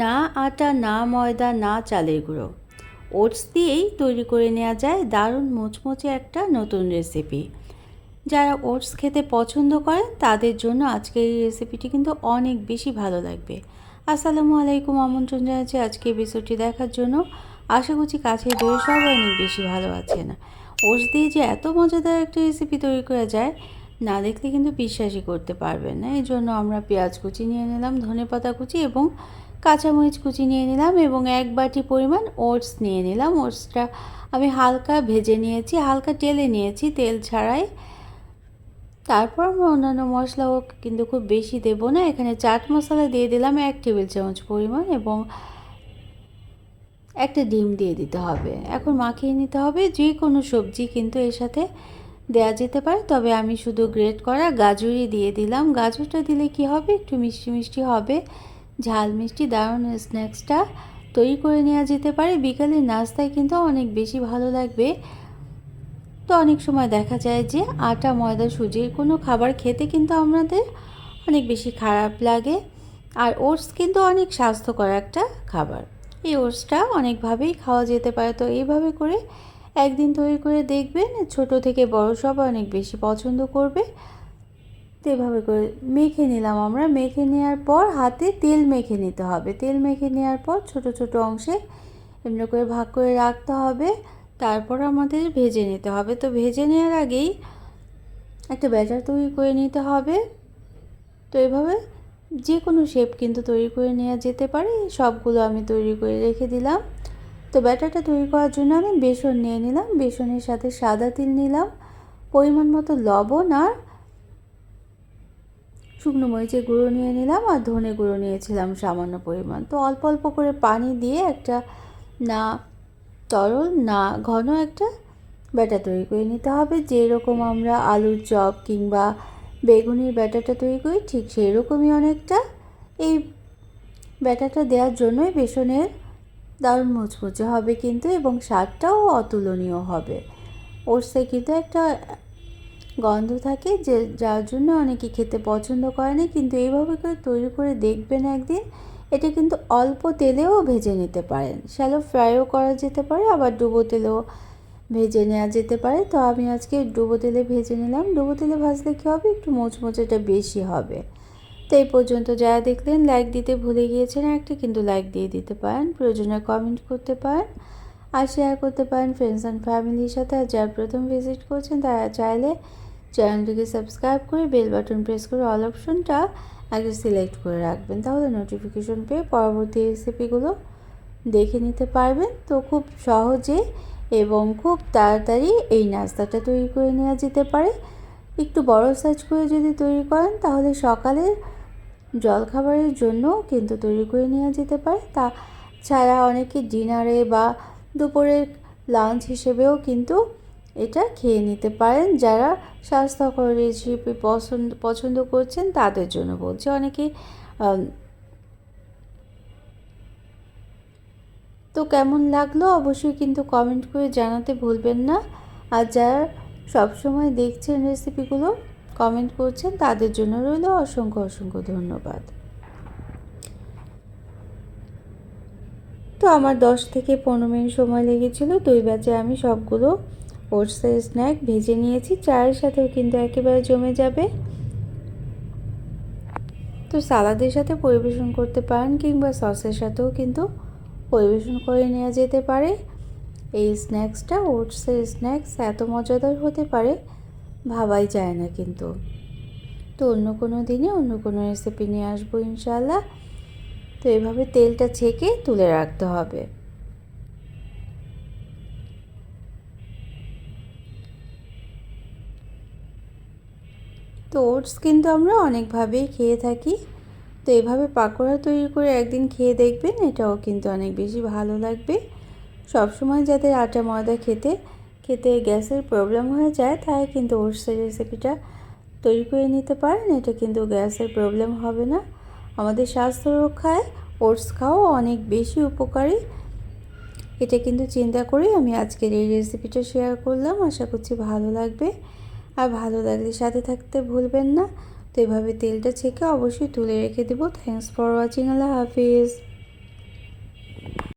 না আটা, না ময়দা, না চালের গুঁড়ো, ওটস দিয়েই তৈরি করে নেওয়া যায় দারুণ মুচমুচে একটা নতুন রেসিপি। যারা ওটস খেতে পছন্দ করেন তাদের জন্য আজকের এই রেসিপিটি কিন্তু অনেক বেশি ভালো লাগবে। আসসালামু আলাইকুম, আমন্ত্রণ জানাচ্ছি আজকের ভিডিওটি দেখার জন্য। আশা করছি কাছের দূরে সবাই অনেক বেশি ভালো আছেন। ওটস দিয়ে যে এত মজাদার একটা রেসিপি তৈরি করা যায়, না দেখলে কিন্তু বিশ্বাসই করতে পারবেন না। এই জন্য আমরা পেঁয়াজ কুচি নিয়ে নিলাম, ধনেপাতা কুচি এবং কাঁচামরিচ কুচি নিয়ে নিলাম এবং 1 বাটি পরিমাণ ওটস নিয়ে নিলাম। ওটসটা আমি হালকা ভেজে নিয়েছি, হালকা টেলে নিয়েছি, তেল ছাড়াই। তারপর আমরা অন্যান্য মশলাও কিন্তু খুব বেশি দেব না। এখানে চাট মশলা দিয়ে দিলাম 1 টেবিল চামচ পরিমাণ এবং একটা ডিম দিয়ে দিতে হবে। এখন মাখিয়ে নিতে হবে। যে কোনো সবজি কিন্তু এর সাথে দেওয়া যেতে পারে, তবে আমি শুধু গ্রেট করা গাজরই দিয়ে দিলাম। গাজরটা দিলে কি হবে, একটু মিষ্টি মিষ্টি হবে, ঝাল মিষ্টি দারুণ স্ন্যাক্সটা তৈরি করে নেওয়া যেতে পারে। বিকালের নাস্তায় কিন্তু অনেক বেশি ভালো লাগবে। তো অনেক সময় দেখা যায় যে আটা, ময়দা, সুজির কোনো খাবার খেতে কিন্তু আমাদের অনেক বেশি খারাপ লাগে, আর ওটস কিন্তু অনেক স্বাস্থ্যকর একটা খাবার। এই ওটসটা অনেকভাবেই খাওয়া যেতে পারে। তো এইভাবে করে একদিন তৈরি করে দেখবেন, ছোট থেকে বড় সবাই অনেক বেশি পছন্দ করবে। তো এভাবে করে মেখে নিলাম আমরা। মেখে নেওয়ার পর হাতে তেল মেখে নিতে হবে। তেল মেখে নেওয়ার পর ছোট ছোট অংশে এমনি করে ভাগ করে রাখতে হবে। তারপর আমাদের ভেজে নিতে হবে। তো ভেজে নেওয়ার আগেই একটা ব্যাটার তৈরি করে নিতে হবে। তো এভাবে যে কোনো শেপ কিন্তু তৈরি করে নেওয়া যেতে পারে। সবগুলো আমি তৈরি করে রেখে দিলাম। তো ব্যাটারটা তৈরি করার জন্য আমি বেসন নিয়ে নিলাম, বেসনের সাথে সাদা তিল নিলাম, পরিমাণ মতো লবণ আর শুকনো মরিচের গুঁড়ো নিয়ে নিলাম, আর ধনে গুঁড়ো নিয়েছিলাম সামান্য পরিমাণ। তো অল্প অল্প করে পানি দিয়ে একটা না তরল না ঘন একটা ব্যাটার তৈরি করে নিতে হবে। যেরকম আমরা আলুর চপ কিংবা বেগুনির ব্যাটারটা তৈরি করি, ঠিক সেই রকমই অনেকটা। এই ব্যাটারটা দেওয়ার জন্যই বেসনের দারুণ মুচমুচে হবে কিন্তু, এবং স্বাদটাও অতুলনীয় হবে। ওটসে কিন্তু একটা গন্ধ থাকে, যে যার জন্য অনেকে খেতে পছন্দ করে না, কিন্তু এইভাবে করে তৈরি করে দেখবেন একদিন। এটা কিন্তু অল্প তেলেও ভেজে নিতে পারেন, শ্যালো ফ্রাইও করা যেতে পারে, আবার ডুবো তেলেও ভেজে নেওয়া যেতে পারে। তো আমি আজকে ডুবো তেলে ভেজে নিলাম। ডুবো তেলে ভাজলে কী হবে, একটু মোচমোচেটা বেশি হবে। তো এই পর্যন্ত যারা দেখলেন, লাইক দিতে ভুলে গিয়েছেন একটা, কিন্তু লাইক দিয়ে দিতে পারেন। প্রয়োজনে কমেন্ট করতে পারেন আর শেয়ার করতে পারেন ফ্রেন্ডস অ্যান্ড ফ্যামিলির সাথে। আর যারা প্রথম ভিজিট করছেন তারা চাইলে চ্যানেলটিকে সাবস্ক্রাইব করে বেল বাটন প্রেস করে অল অপশনটা আগে সিলেক্ট করে রাখবেন, তাহলে নোটিফিকেশন পেয়ে পরবর্তী রেসিপিগুলো দেখে নিতে পারবেন। তো খুব সহজে এবং খুব তাড়াতাড়ি এই নাস্তাটা তৈরি করে নেওয়া যেতে পারে। একটু বড় সাইজ করে যদি তৈরি করেন, তাহলে সকালের জলখাবারের জন্য কিন্তু তৈরি করে নেওয়া যেতে পারে। তাছাড়া অনেকে ডিনারে বা দুপুরের লাঞ্চ হিসেবেও কিন্তু এটা খেয়ে নিতে পারেন। যারা স্বাস্থ্যকর রেসিপি পছন্দ করছেন তাদের জন্য বলছি। অনেকে তো কেমন লাগলো অবশ্যই কিন্তু কমেন্ট করে জানাতে ভুলবেন না। আর যারা সবসময় দেখছেন রেসিপিগুলো, কমেন্ট করছেন, তাদের জন্য রইল অসংখ্য অসংখ্য ধন্যবাদ। তো আমার 10 থেকে 15 মিনিট সময় লেগেছিল। 2 ব্যাচে আমি সবগুলো ওটসের স্ন্যাক ভেজে নিয়েছি। চায়ের সাথেও কিন্তু একেবারে জমে যাবে। তো সালাদের সাথে পরিবেশন করতে পারেন, কিংবা সসের সাথেও কিন্তু পরিবেশন করে নেওয়া যেতে পারে। এই স্ন্যাক্সটা, ওটসের স্ন্যাক্স এত মজাদার হতে পারে ভাবাই যায় না কিন্তু। তো অন্য কোনো দিনে অন্য কোনো রেসিপি নিয়ে আসবো ইনশাআল্লাহ। তো এভাবে তেলটা ছেঁকে তুলে রাখতে হবে। তো ওটস কিন্তু আমরা অনেকভাবেই খেয়ে থাকি। তো এভাবে পাকোড়া তৈরি করে একদিন খেয়ে দেখবেন, এটাও কিন্তু অনেক বেশি ভালো লাগবে। সবসময় যাদের আটা ময়দা খেতে খেতে গ্যাসের প্রবলেম হয়ে যায়, তাই কিন্তু ওটসের রেসিপিটা তৈরি করে নিতে পারেন। এটা কিন্তু গ্যাসের প্রবলেম হবে না। আমাদের স্বাস্থ্য রক্ষায় ওটস খাওয়া অনেক বেশি উপকারী। এটা কিন্তু চিন্তা করেই আমি আজকের এই রেসিপিটা শেয়ার করলাম। আশা করছি ভালো লাগবে। আর ভালো লাগলে সাথে থাকতে ভুলবেন না। তো এভাবে তেলটা ছেঁকে অবশ্যই তুলে রেখে দেবো। Thanks for watching. Allah Hafiz.